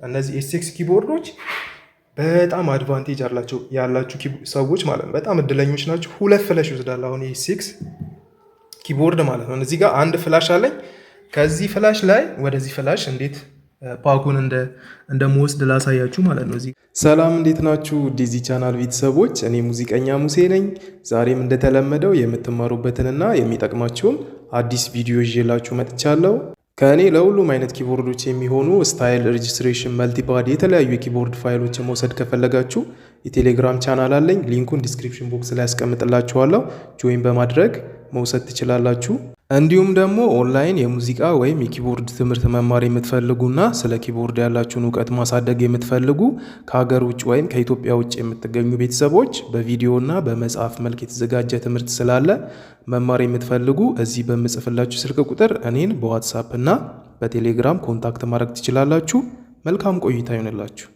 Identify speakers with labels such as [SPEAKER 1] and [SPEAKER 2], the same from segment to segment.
[SPEAKER 1] እነዚህ ኤስኤክስ ኪቦርዶች በጣም አድቫንቴጅ ያላችሁ ሰዎች ማለት ነው በጣም እድለኞች ናቸው። ሁለት ፍላሽ ይወስዳል። አሁን ኤስኤክስ ኪቦርድ ማለት ነው። እዚህ ጋር አንድ ፍላሽ አለኝ። ከዚህ ፍላሽ ላይ ወደዚህ ፍላሽ እንዴት ፓኩን እንደምወስድ ላሳያችሁ ማለት ነው። ሰላም፣ እንዴት ናችሁ? ዲዚ ቻናል ቤተሰቦች፣ እኔ ሙዚቀኛ ሙሴ ነኝ። ዛሬም እንደተለመደው የምትማሩበትንና የሚጠቅማችሁን አዲስ ቪዲዮ ይዤላችሁ መጥቻለሁ። ከእኔ ለሁሉም አይነት ኪቦርዶች የሚሆኑ ስታይል፣ ሬጅስትሬሽን፣ መልቲፓድ የተለያዩ የኪቦርድ ፋይሎችን መውሰድ ከፈለጋችሁ የቴሌግራም ቻናል አለኝ። ሊንኩን ዲስክሪፕሽን ቦክስ ላይ ያስቀምጥላችኋለሁ። ጆይን በማድረግ መውሰድ ትችላላችሁ። እንዲሁም ደግሞ ኦንላይን የሙዚቃ ወይም የኪቦርድ ትምህርት መማር የምትፈልጉና ስለ ኪቦርድ ያላችሁን እውቀት ማሳደግ የምትፈልጉ ከሀገር ውጭ ወይም ከኢትዮጵያ ውጭ የምትገኙ ቤተሰቦች በቪዲዮና በመጽሐፍ መልክ የተዘጋጀ ትምህርት ስላለ መማር የምትፈልጉ እዚህ በምጽፍላችሁ ስልክ ቁጥር እኔን በዋትሳፕ እና በቴሌግራም ኮንታክት ማድረግ ትችላላችሁ። መልካም ቆይታ ይሆንላችሁ።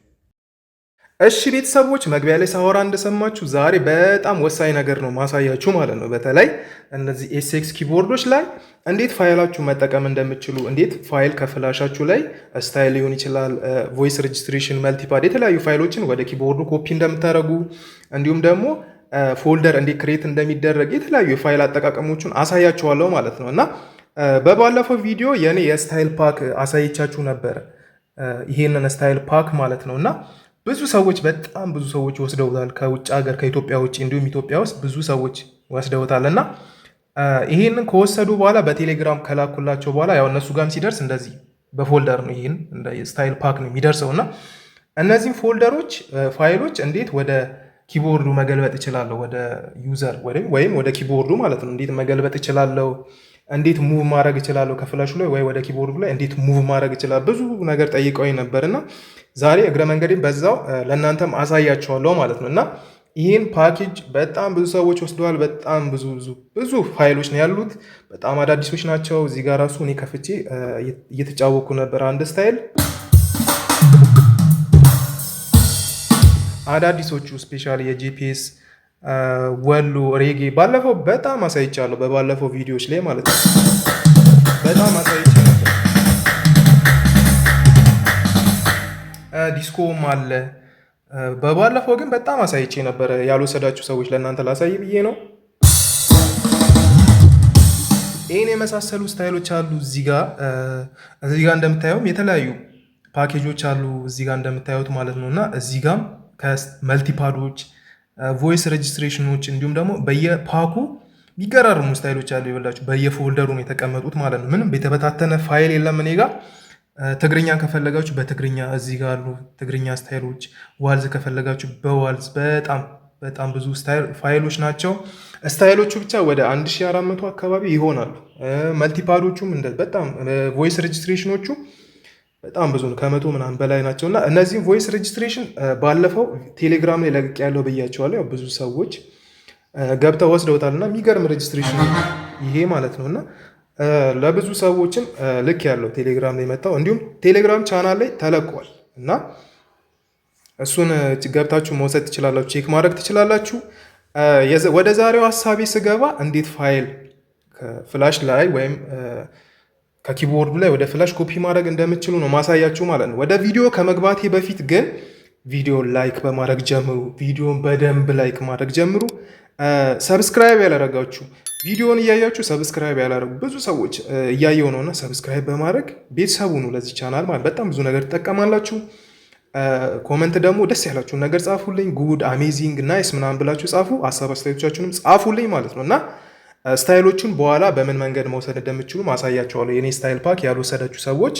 [SPEAKER 1] እሺ ቤተሰቦች፣ መግቢያ ላይ ሳወራ እንደሰማችሁ ዛሬ በጣም ወሳኝ ነገር ነው ማሳያችሁ ማለት ነው። በተለይ እነዚህ ኤስኤክስ ኪቦርዶች ላይ እንዴት ፋይላችሁ መጠቀም እንደምትችሉ፣ እንዴት ፋይል ከፍላሻችሁ ላይ ስታይል ሊሆን ይችላል፣ ቮይስ ሬጅስትሬሽን፣ መልቲፓድ የተለያዩ ፋይሎችን ወደ ኪቦርዱ ኮፒ እንደምታደርጉ፣ እንዲሁም ደግሞ ፎልደር እንዴት ክሬት እንደሚደረግ የተለያዩ የፋይል አጠቃቀሞችን አሳያችኋለሁ ማለት ነው። እና በባለፈው ቪዲዮ የኔ የስታይል ፓክ አሳይቻችሁ ነበረ። ይሄንን ስታይል ፓክ ማለት ነው እና ብዙ ሰዎች በጣም ብዙ ሰዎች ወስደውታል። ከውጭ ሀገር ከኢትዮጵያ ውጭ እንዲሁም ኢትዮጵያ ውስጥ ብዙ ሰዎች ወስደውታል። እና ይህንን ከወሰዱ በኋላ በቴሌግራም ከላኩላቸው በኋላ ያው እነሱ ጋርም ሲደርስ እንደዚህ በፎልደር ነው ይህን እንደ ስታይል ፓክ ነው የሚደርሰው። እና እነዚህም ፎልደሮች ፋይሎች እንዴት ወደ ኪቦርዱ መገልበጥ እችላለሁ፣ ወደ ዩዘር ወይም ወደ ኪቦርዱ ማለት ነው እንዴት መገልበጥ እችላለሁ፣ እንዴት ሙቭ ማድረግ እችላለሁ ከፍላሹ ላይ ወይ ወደ ኪቦርዱ ላይ እንዴት ሙቭ ማድረግ እችላለሁ፣ ብዙ ነገር ጠይቀውኝ ነበርና ዛሬ እግረ መንገዴን በዛው ለእናንተም አሳያቸዋለሁ ማለት ነው። እና ይህን ፓኬጅ በጣም ብዙ ሰዎች ወስደዋል። በጣም ብዙ ፋይሎች ነው ያሉት። በጣም አዳዲሶች ናቸው። እዚህ ጋር ራሱ እኔ ከፍቼ እየተጫወኩ ነበር። አንድ ስታይል አዳዲሶቹ ስፔሻሊ የጂፒኤስ ወሎ፣ ሬጌ ባለፈው በጣም አሳይቻለሁ። በባለፈው ቪዲዮዎች ላይ ማለት ነው በጣም አሳይቻ ነበር። ዲስኮም አለ። በባለፈው ግን በጣም አሳይቼ ነበረ። ያልወሰዳችሁ ሰዎች ለእናንተ ላሳይ ብዬ ነው። ይህን የመሳሰሉ ስታይሎች አሉ። እዚህ ጋር እንደምታየውም የተለያዩ ፓኬጆች አሉ እዚህ ጋር እንደምታዩት ማለት ነው። እና እዚህ ጋም ከመልቲፓዶች፣ ቮይስ ሬጅስትሬሽኖች እንዲሁም ደግሞ በየፓኩ የሚገራርሙ ስታይሎች አሉ። ይበላችሁ በየፎልደሩ ነው የተቀመጡት ማለት ነው። ምንም የተበታተነ ፋይል የለም እኔ ጋር። ትግርኛ ከፈለጋችሁ በትግርኛ እዚህ ጋር አሉ ትግርኛ ስታይሎች። ዋልዝ ከፈለጋችሁ በዋልዝ በጣም ብዙ ፋይሎች ናቸው። ስታይሎቹ ብቻ ወደ 1400 አካባቢ ይሆናሉ። መልቲፓዶቹም በጣም ቮይስ ሬጅስትሬሽኖቹ በጣም ብዙ ነው፣ ከመቶ ምናምን በላይ ናቸው። እና እነዚህም ቮይስ ሬጅስትሬሽን ባለፈው ቴሌግራም ላይ ለቅቄ ያለው ብያቸዋለሁ። ያው ብዙ ሰዎች ገብተው ወስደውታል። እና የሚገርም ሬጅስትሬሽን ይሄ ማለት ነው። እና ለብዙ ሰዎችም ልክ ያለው ቴሌግራም ላይ መጣው፣ እንዲሁም ቴሌግራም ቻናል ላይ ተለቋል። እና እሱን ገብታችሁ መውሰድ ትችላላችሁ፣ ቼክ ማድረግ ትችላላችሁ። ወደ ዛሬው ሀሳቤ ስገባ እንዴት ፋይል ከፍላሽ ላይ ወይም ከኪቦርዱ ላይ ወደ ፍላሽ ኮፒ ማድረግ እንደምትችሉ ነው ማሳያችሁ ማለት ነው። ወደ ቪዲዮ ከመግባቴ በፊት ግን ቪዲዮን ላይክ በማድረግ ጀምሩ። ቪዲዮን በደንብ ላይክ ማድረግ ጀምሩ። ሰብስክራይብ ያላረጋችሁ ቪዲዮን እያያችሁ ሰብስክራይብ ያላረጉ ብዙ ሰዎች እያየው ነውና ሰብስክራይብ በማድረግ ቤተሰቡ ነው ለዚህ ቻናል ማለት በጣም ብዙ ነገር ትጠቀማላችሁ። ኮመንት ደግሞ ደስ ያላችሁን ነገር ጻፉልኝ። ጉድ፣ አሜዚንግ፣ ናይስ ምናምን ብላችሁ ጻፉ። ሀሳብ አስተያየቶቻችሁንም ጻፉልኝ ማለት ነው። እና ስታይሎቹን በኋላ በምን መንገድ መውሰድ እንደምትችሉ ማሳያቸዋለሁ። የኔ ስታይል ፓክ ያልወሰዳችሁ ሰዎች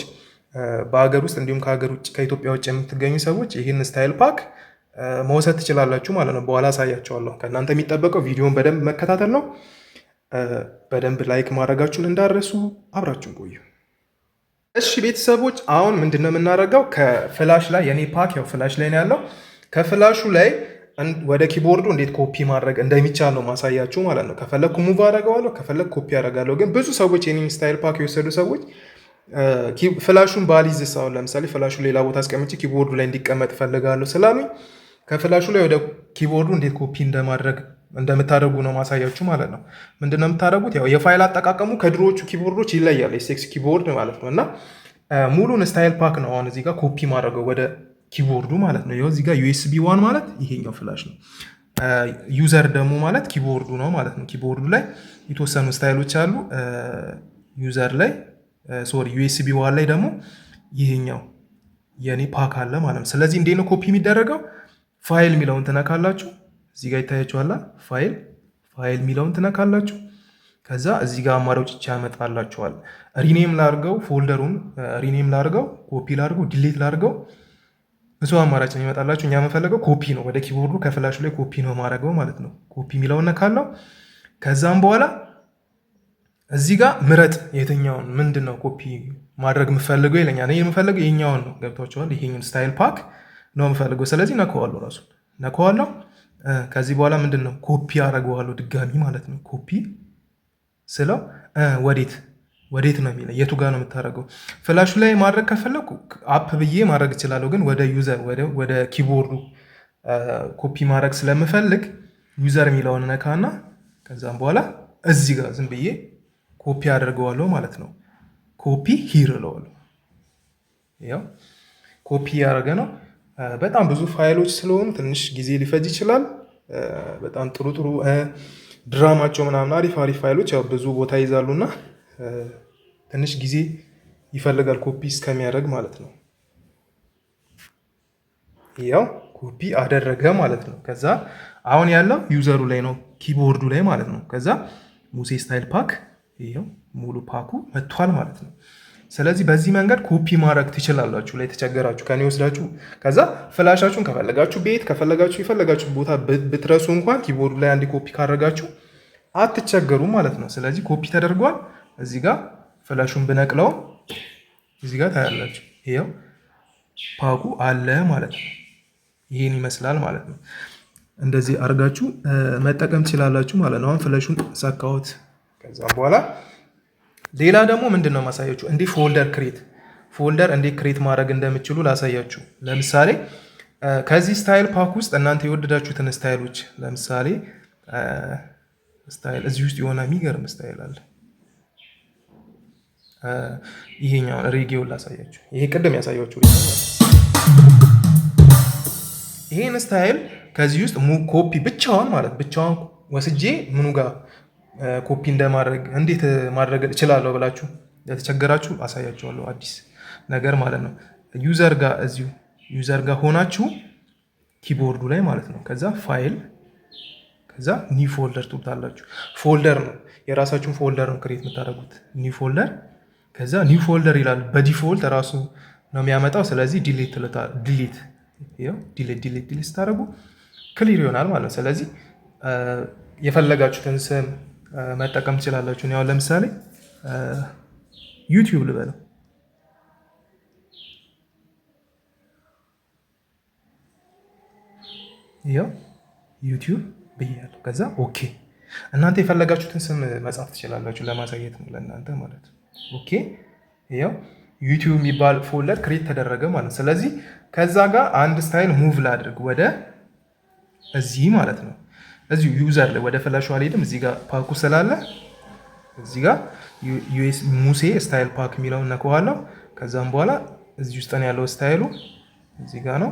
[SPEAKER 1] በሀገር ውስጥ እንዲሁም ከሀገር ውጭ ከኢትዮጵያ ውጭ የምትገኙ ሰዎች ይህን ስታይል ፓክ መውሰድ ትችላላችሁ ማለት ነው። በኋላ አሳያቸዋለሁ። ከእናንተ የሚጠበቀው ቪዲዮን በደንብ መከታተል ነው። በደንብ ላይክ ማድረጋችሁን እንዳረሱ። አብራችሁን ቆዩ። እሺ ቤተሰቦች፣ አሁን ምንድነው የምናደርገው? ከፍላሽ ላይ የኔ ፓክ ያው ፍላሽ ላይ ነው ያለው። ከፍላሹ ላይ ወደ ኪቦርዱ እንዴት ኮፒ ማድረግ እንደሚቻል ነው ማሳያችሁ ማለት ነው። ከፈለግኩ ሙቭ አደርገዋለሁ፣ ከፈለግ ኮፒ አደርጋለሁ። ግን ብዙ ሰዎች የኔን ስታይል ፓክ የወሰዱ ሰዎች ፍላሹን ባሊዝስ፣ አሁን ለምሳሌ ፍላሹ ሌላ ቦታ አስቀምጬ ኪቦርዱ ላይ እንዲቀመጥ እፈልጋለሁ ስላሉኝ ከፍላሹ ላይ ወደ ኪቦርዱ እንዴት ኮፒ እንደምታደርጉ ነው ማሳያችሁ ማለት ነው። ምንድነው የምታደርጉት? ያው የፋይል አጠቃቀሙ ከድሮዎቹ ኪቦርዶች ይለያል። ኤስኤክስ ኪቦርድ ማለት ነው። እና ሙሉን ስታይል ፓክ ነው አሁን እዚህ ጋር ኮፒ ማድረገው ወደ ኪቦርዱ ማለት ነው። ይኸው እዚህ ጋር ዩኤስቢ ዋን ማለት ይሄኛው ፍላሽ ነው። ዩዘር ደግሞ ማለት ኪቦርዱ ነው ማለት ነው። ኪቦርዱ ላይ የተወሰኑ ስታይሎች አሉ። ዩዘር ላይ ሶሪ ዩኤስቢ ዋን ላይ ደግሞ ይሄኛው የኔ ፓክ አለ ማለት ነው። ስለዚህ እንዴት ነው ኮፒ የሚደረገው? ፋይል የሚለውን ትነካላችሁ። እዚህ ጋር ይታያችኋል። ፋይል የሚለውን ትነካላችሁ። ከዛ እዚህ ጋር አማራጮች ያመጣላችኋል። ሪኔም ላርገው፣ ፎልደሩን ሪኔም ላርገው፣ ኮፒ ላርገው፣ ዲሌት ላርገው፣ ብዙ አማራጭ ነው ይመጣላችሁ። እኛ የምንፈልገው ኮፒ ነው። ወደ ኪቦርዱ ከፍላሹ ላይ ኮፒ ነው ማድረገው ማለት ነው። ኮፒ የሚለውን ነካለው። ከዛም በኋላ እዚህ ጋር ምረጥ የትኛውን ምንድን ነው ኮፒ ማድረግ የምፈልገው ይለኛል። እኔ የምፈልገው ይሄኛውን ነው። ገብቷችኋል? ይሄኛውን ስታይል ፓክ ነው የምፈልገው። ስለዚህ ነካዋለሁ፣ ራሱ ነካዋለሁ። ከዚህ በኋላ ምንድን ነው ኮፒ አደርገዋለሁ ድጋሚ ማለት ነው። ኮፒ ስለው ወዴት ነው የሚለው፣ የቱ ጋር ነው የምታደርገው? ፍላሹ ላይ ማድረግ ከፈለኩ አፕ ብዬ ማድረግ እችላለሁ። ግን ወደ ዩዘር ወደ ኪቦርዱ ኮፒ ማድረግ ስለምፈልግ ዩዘር የሚለውን ነካና ከዛም በኋላ እዚህ ጋር ዝም ብዬ ኮፒ አደርገዋለሁ ማለት ነው። ኮፒ ሂር እለዋለሁ። ያው ኮፒ ያደረገ ነው። በጣም ብዙ ፋይሎች ስለሆኑ ትንሽ ጊዜ ሊፈጅ ይችላል። በጣም ጥሩ ድራማቸው ምናምን አሪፍ ፋይሎች ያው ብዙ ቦታ ይዛሉና ትንሽ ጊዜ ይፈልጋል ኮፒ እስከሚያደርግ ማለት ነው። ያው ኮፒ አደረገ ማለት ነው። ከዛ አሁን ያለው ዩዘሩ ላይ ነው፣ ኪቦርዱ ላይ ማለት ነው። ከዛ ሙሴ ስታይል ፓክ ይሄው ሙሉ ፓኩ መጥቷል ማለት ነው። ስለዚህ በዚህ መንገድ ኮፒ ማድረግ ትችላላችሁ። ላይ ተቸገራችሁ ከኔ ወስዳችሁ ከዛ ፍላሻችሁን ከፈለጋችሁ ቤት ከፈለጋችሁ የፈለጋችሁ ቦታ ብትረሱ እንኳን ኪቦርዱ ላይ አንድ ኮፒ ካደረጋችሁ አትቸገሩም ማለት ነው። ስለዚህ ኮፒ ተደርጓል። እዚህ ጋር ፍላሹን ብነቅለው እዚህ ጋር ታያላችሁ። ይሄው ፓኩ አለ ማለት ነው። ይሄን ይመስላል ማለት ነው። እንደዚህ አድርጋችሁ መጠቀም ትችላላችሁ ማለት ነው። አሁን ፍላሹን ሰካሁት። ከዛ በኋላ ሌላ ደግሞ ምንድን ነው ማሳያችሁ፣ እንዲህ ፎልደር እንዴት ክሬት ማድረግ እንደምችሉ ላሳያችሁ። ለምሳሌ ከዚህ ስታይል ፓክ ውስጥ እናንተ የወደዳችሁትን ስታይሎች ለምሳሌ ስታይል እዚህ ውስጥ የሆነ የሚገርም ስታይል አለ። ይሄኛውን ሬጌውን ላሳያችሁ። ይሄ ቅድም ያሳያችሁ ይሄን ስታይል ከዚህ ውስጥ ኮፒ ብቻውን ወስጄ ምኑ ጋር ኮፒ እንደማድረግ እንዴት ማድረግ እችላለሁ ብላችሁ ለተቸገራችሁ አሳያችኋለሁ። አዲስ ነገር ማለት ነው። ዩዘር ጋር ሆናችሁ ኪቦርዱ ላይ ማለት ነው። ከዛ ፋይል ከዛ ኒው ፎልደር ትሉታላችሁ። ፎልደር ነው የራሳችሁን ፎልደር ነው ክሬት የምታደርጉት። ኒው ፎልደር ከዛ ኒው ፎልደር ይላል። በዲፎልት ራሱ ነው የሚያመጣው። ስለዚህ ዲሌት ስታደርጉ ክሊር ይሆናል ማለት ነው። ስለዚህ የፈለጋችሁትን ስም መጠቀም ትችላላችሁ። ያው ለምሳሌ ዩቲዩብ ልበለው። ያው ዩቲዩብ ብያለሁ። ከዛ ኦኬ። እናንተ የፈለጋችሁትን ስም መጻፍ ትችላላችሁ። ለማሳየት ነው ለእናንተ ማለት ነው። ኦኬ። ያው ዩቲዩብ የሚባል ፎልደር ክሬት ተደረገ ማለት ነው። ስለዚህ ከዛ ጋር አንድ ስታይል ሙቭ ላድርግ ወደ እዚህ ማለት ነው። እዚሁ ዩዘር ላይ ወደ ፍላሹ አልሄድም። እዚህ ጋር ፓኩ ስላለ እዚህ ጋር ሙሴ ስታይል ፓክ የሚለውን ነካዋለሁ። ከዛም በኋላ እዚህ ውስጥ ነው ያለው ስታይሉ እዚህ ጋር ነው።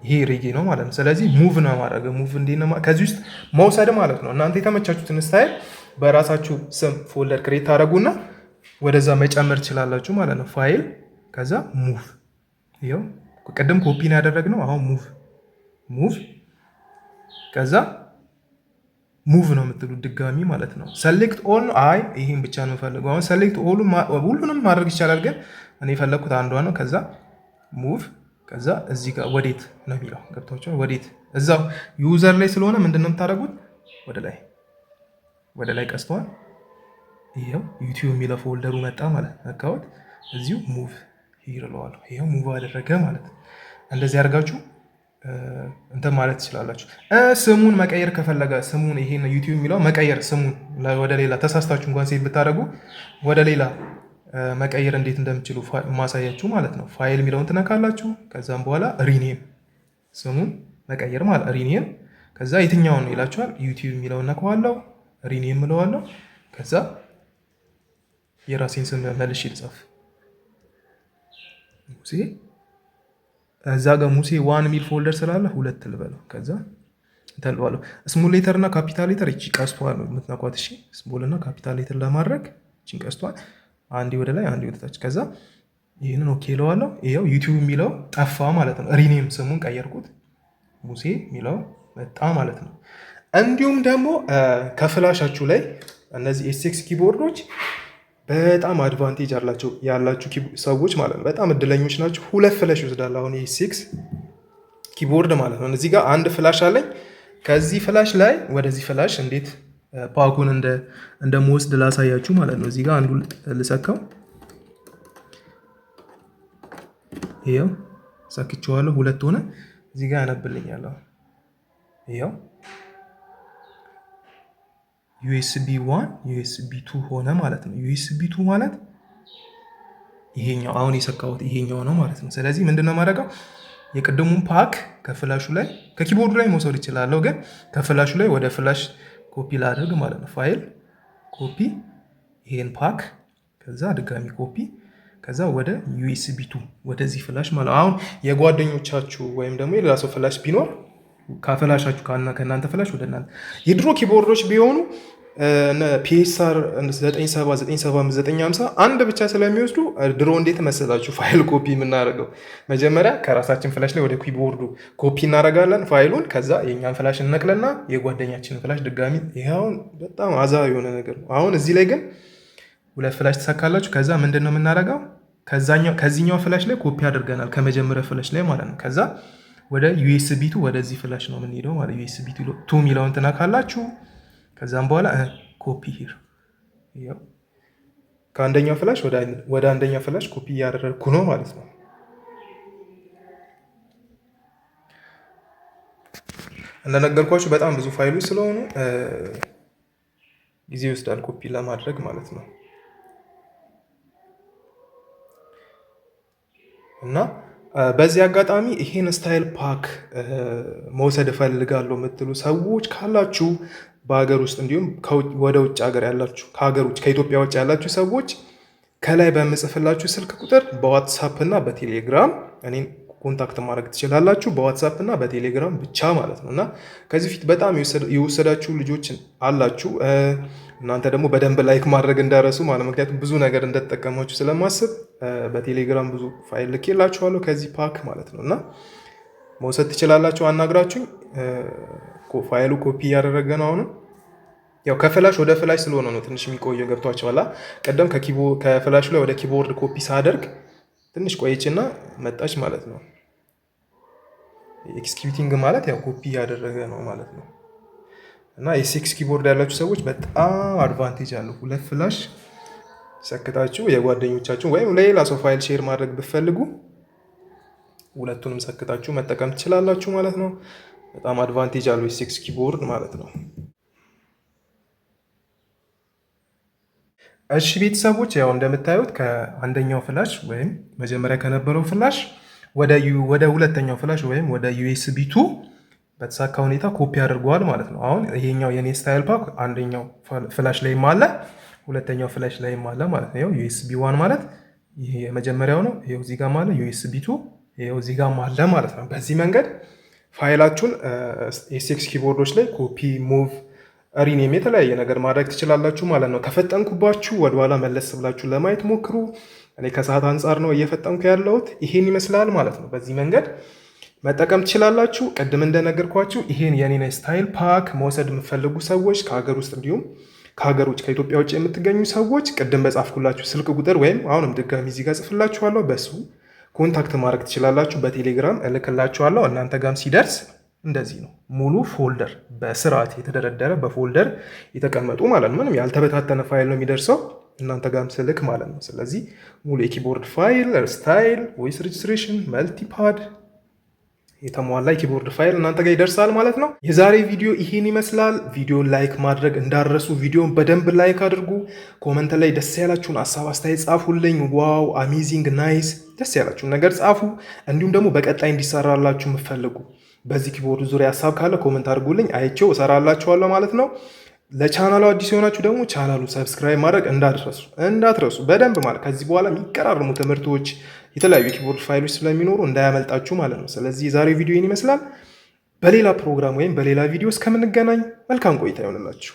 [SPEAKER 1] ይሄ ሬጌ ነው ማለት ነው። ስለዚህ ሙቭ ነው ማድረግ። ሙቭ እንዴት ነው ከዚህ ውስጥ መውሰድ ማለት ነው። እናንተ የተመቻችሁትን ስታይል በራሳችሁ ስም ፎልደር ክሬት ታደርጉና ወደዛ መጨመር ትችላላችሁ ማለት ነው። ፋይል ከዛ ሙቭ። ይሄው ቅድም ኮፒ ነው ያደረግነው። አሁን ሙቭ ከዛ ሙቭ ነው የምትሉት ድጋሚ ማለት ነው። ሰሌክት ኦል አይ ይሄን ብቻ ነው የምፈልገው። አሁን ሰሌክት ኦል ሁሉንም ማድረግ ይቻላል፣ ግን እኔ የፈለኩት አንዷ ነው። ከዛ ሙቭ ከዛ እዚህ ጋር ወዴት ነው የሚለው ገብታችኋል። ወዴት እዛው ዩዘር ላይ ስለሆነ ምንድነው የምታደርጉት? ወደ ላይ ቀስተዋል። ይሄው ዩቲዩብ የሚለው ፎልደሩ መጣ ማለት ነካውት። እዚሁ ሙቭ ሂር እለዋለሁ። ይሄው ሙቭ አደረገ ማለት ነው። እንደዚህ አድርጋችሁ እንትን ማለት ትችላላችሁ። ስሙን መቀየር ከፈለገ ስሙን ይሄን ዩቲዩብ የሚለው መቀየር ስሙን ወደ ሌላ ተሳስታችሁ እንኳን ሴት ብታደርጉ ወደ ሌላ መቀየር እንዴት እንደምችሉ ማሳያችሁ ማለት ነው። ፋይል የሚለውን ትነካላችሁ። ከዛም በኋላ ሪኔም ስሙን መቀየር ማለት ሪኔም። ከዛ የትኛውን ነው ይላችኋል። ዩቲዩብ የሚለውን ነካዋለሁ፣ ሪኔም እለዋለሁ። ከዛ የራሴን ስም መልሼ ልጻፍ። ሙሴ እዛ ጋር ሙሴ ዋን ሚል ፎልደር ስላለ 2 ልበለው። ከዛ እንተልዋለሁ። ስሞል ሌተር እና ካፒታል ሌተር እቺ ቀስቷን ነው የምትነኳት። እሺ ስሞል እና ካፒታል ሌተር ለማድረግ እቺን ቀስቷን አንዴ ወደ ላይ አንዴ ወደ ታች። ከዛ ይህንን ኦኬ እለዋለሁ። ይኸው ዩቲዩብ የሚለው ጠፋ ማለት ነው። ሪኔም ስሙን ቀየርኩት። ሙሴ የሚለው መጣ ማለት ነው። እንዲሁም ደግሞ ከፍላሻችሁ ላይ እነዚህ ኤስኤክስ ኪቦርዶች በጣም አድቫንቴጅ ያላችሁ ሰዎች ማለት ነው በጣም እድለኞች ናቸው። 2 ፍላሽ ይወስዳል። አሁን ኤስኤክስ ኪቦርድ ማለት ነው። እዚህ ጋር አንድ ፍላሽ አለኝ። ከዚህ ፍላሽ ላይ ወደዚህ ፍላሽ እንዴት ፓኩን እንደምወስድ ላሳያችሁ ማለት ነው። እዚህ ጋር አንዱ ልሰካው። ይኸው ሰክቼዋለሁ። 2 ሆነ። እዚህ ጋር ያነብልኛል። ይኸው ዩኤስቢ 1 ዩኤስቢ 2 ሆነ ማለት ነው። ዩኤስቢ 2 ማለት ይሄኛው አሁን የሰካሁት ይሄኛው ነው ማለት ነው። ስለዚህ ምንድነው ማድረገው? የቅድሙን ፓክ ከፍላሹ ላይ ከኪቦርዱ ላይ መውሰድ ይችላለሁ፣ ግን ከፍላሹ ላይ ወደ ፍላሽ ኮፒ ላደርግ ማለት ነው። ፋይል ኮፒ፣ ይሄን ፓክ፣ ከዛ ድጋሚ ኮፒ፣ ከዛ ወደ ዩኤስቢ 2 ወደዚህ ፍላሽ ማለት ነው። አሁን የጓደኞቻችሁ ወይም ደግሞ የሌላ ሰው ፍላሽ ቢኖር ከፍላሻችሁ ከእናንተ ፍላሽ ወደ እናንተ የድሮ ኪቦርዶች ቢሆኑ ፒኤስአር 979 አንድ ብቻ ስለሚወስዱ ድሮ እንዴት መሰላችሁ ፋይል ኮፒ የምናደርገው? መጀመሪያ ከራሳችን ፍላሽ ላይ ወደ ኪቦርዱ ኮፒ እናደርጋለን ፋይሉን። ከዛ የእኛን ፍላሽ እነቅለና የጓደኛችንን ፍላሽ ድጋሚ። ይኸውን በጣም አዛ የሆነ ነገር ነው። አሁን እዚህ ላይ ግን 2 ፍላሽ ተሰካላችሁ። ከዛ ምንድን ነው የምናደርገው? ከዚህኛው ፍላሽ ላይ ኮፒ አድርገናል ከመጀመሪያ ፍላሽ ላይ ማለት ነው። ከዛ ወደ ዩኤስቢ 2 ወደዚህ ፍላሽ ነው የምንሄደው ማለት ዩኤስቢ 2 የሚለውን ትነካላችሁ። ከዛም በኋላ ኮፒ ሂር ያው ከአንደኛው ፍላሽ ወደ አንደኛው ፍላሽ ኮፒ እያደረግኩ ነው ማለት ነው። እንደነገርኳችሁ በጣም ብዙ ፋይሎች ስለሆኑ ጊዜ ይወስዳል ኮፒ ለማድረግ ማለት ነው። እና በዚህ አጋጣሚ ይሄን ስታይል ፓክ መውሰድ እፈልጋለሁ የምትሉ ሰዎች ካላችሁ በሀገር ውስጥ እንዲሁም ወደ ውጭ ሀገር ያላችሁ ከሀገር ውጭ ከኢትዮጵያ ውጭ ያላችሁ ሰዎች ከላይ በምጽፍላችሁ ስልክ ቁጥር በዋትሳፕ እና በቴሌግራም እኔን ኮንታክት ማድረግ ትችላላችሁ። በዋትሳፕ እና በቴሌግራም ብቻ ማለት ነው። እና ከዚህ ፊት በጣም የወሰዳችሁ ልጆች አላችሁ። እናንተ ደግሞ በደንብ ላይክ ማድረግ እንዳረሱ ማለት ምክንያቱም ብዙ ነገር እንደተጠቀማችሁ ስለማስብ በቴሌግራም ብዙ ፋይል ልኬላችኋለሁ ከዚህ ፓክ ማለት ነው። እና መውሰድ ትችላላችሁ። አናግራችሁኝ። ፋይሉ ኮፒ እያደረገ ነው። አሁንም ያው ከፍላሽ ወደ ፍላሽ ስለሆነ ነው ትንሽ የሚቆየው። ገብቷችኋል? ቀደም ከፍላሹ ላይ ወደ ኪቦርድ ኮፒ ሳደርግ ትንሽ ቆይችና መጣች ማለት ነው። ኤክስኪዩቲንግ ማለት ያው ኮፒ እያደረገ ነው ማለት ነው። እና ኤስኤክስ ኪቦርድ ያላችሁ ሰዎች በጣም አድቫንቴጅ አለው። 2 ፍላሽ ሰክታችሁ የጓደኞቻችሁ ወይም ለሌላ ሰው ፋይል ሼር ማድረግ ብትፈልጉ 2ቱንም ሰክታችሁ መጠቀም ትችላላችሁ ማለት ነው። በጣም አድቫንቴጅ አለው ኤስኤክስ ኪቦርድ ማለት ነው። እሺ ቤተሰቦች ያው እንደምታዩት ከአንደኛው ፍላሽ ወይም መጀመሪያ ከነበረው ፍላሽ ወደ ሁለተኛው ፍላሽ ወይም ወደ ዩኤስቢ 2 በተሳካ ሁኔታ ኮፒ አድርገዋል ማለት ነው። አሁን ይሄኛው የኔ ስታይል ፓክ አንደኛው ፍላሽ ላይ አለ፣ ሁለተኛው ፍላሽ ላይ አለ ማለት ነው። ዩኤስቢ 1 ማለት ይሄ የመጀመሪያው ነው። ይሄው እዚህ ጋር ማለት ዩኤስቢ 2 ይሄው እዚህ ጋር አለ ማለት ነው። በዚህ መንገድ ፋይላችሁን ኤስኤክስ ኪቦርዶች ላይ ኮፒ፣ ሙቭ፣ ሪኔም የተለያየ ነገር ማድረግ ትችላላችሁ ማለት ነው። ከፈጠንኩባችሁ ወደኋላ መለስ ብላችሁ ለማየት ሞክሩ። እኔ ከሰዓት አንጻር ነው እየፈጠንኩ ያለሁት። ይሄን ይመስላል ማለት ነው። በዚህ መንገድ መጠቀም ትችላላችሁ። ቅድም እንደነገርኳችሁ ይሄን የኔን ስታይል ፓክ መውሰድ የምትፈልጉ ሰዎች ከሀገር ውስጥ እንዲሁም ከሀገር ውጭ ከኢትዮጵያ ውጭ የምትገኙ ሰዎች ቅድም በጻፍኩላችሁ ስልክ ቁጥር ወይም አሁንም ድጋሚ እዚህ ጋር ጽፍላችኋለሁ፣ በሱ ኮንታክት ማድረግ ትችላላችሁ። በቴሌግራም እልክላችኋለሁ። እናንተ ጋም ሲደርስ እንደዚህ ነው ሙሉ ፎልደር በስርዓት የተደረደረ በፎልደር የተቀመጡ ማለት ነው። ምንም ያልተበታተነ ፋይል ነው የሚደርሰው እናንተ ጋም ስልክ ማለት ነው። ስለዚህ ሙሉ የኪቦርድ ፋይል፣ ስታይል፣ ቮይስ ሬጅስትሬሽን፣ መልቲፓድ የተሟላ ኪቦርድ ፋይል እናንተ ጋር ይደርሳል ማለት ነው። የዛሬ ቪዲዮ ይሄን ይመስላል። ቪዲዮ ላይክ ማድረግ እንዳረሱ፣ ቪዲዮን በደንብ ላይክ አድርጉ። ኮመንት ላይ ደስ ያላችሁን ሀሳብ አስተያየት ጻፉልኝ። ዋው አሜዚንግ ናይስ ደስ ያላችሁን ነገር ጻፉ። እንዲሁም ደግሞ በቀጣይ እንዲሰራላችሁ የምትፈልጉ በዚህ ኪቦርድ ዙሪያ ሀሳብ ካለ ኮመንት አድርጉልኝ፣ አይቼው እሰራላችኋለሁ ማለት ነው። ለቻናሉ አዲስ የሆናችሁ ደግሞ ቻናሉ ሰብስክራይብ ማድረግ እንዳትረሱ በደንብ ማለት ከዚህ በኋላ የሚቀራርሙ ትምህርቶች የተለያዩ ኪቦርድ ፋይሎች ስለሚኖሩ እንዳያመልጣችሁ ማለት ነው። ስለዚህ የዛሬው ቪዲዮ ይህን ይመስላል። በሌላ ፕሮግራም ወይም በሌላ ቪዲዮ እስከምንገናኝ መልካም ቆይታ ይሆንላችሁ።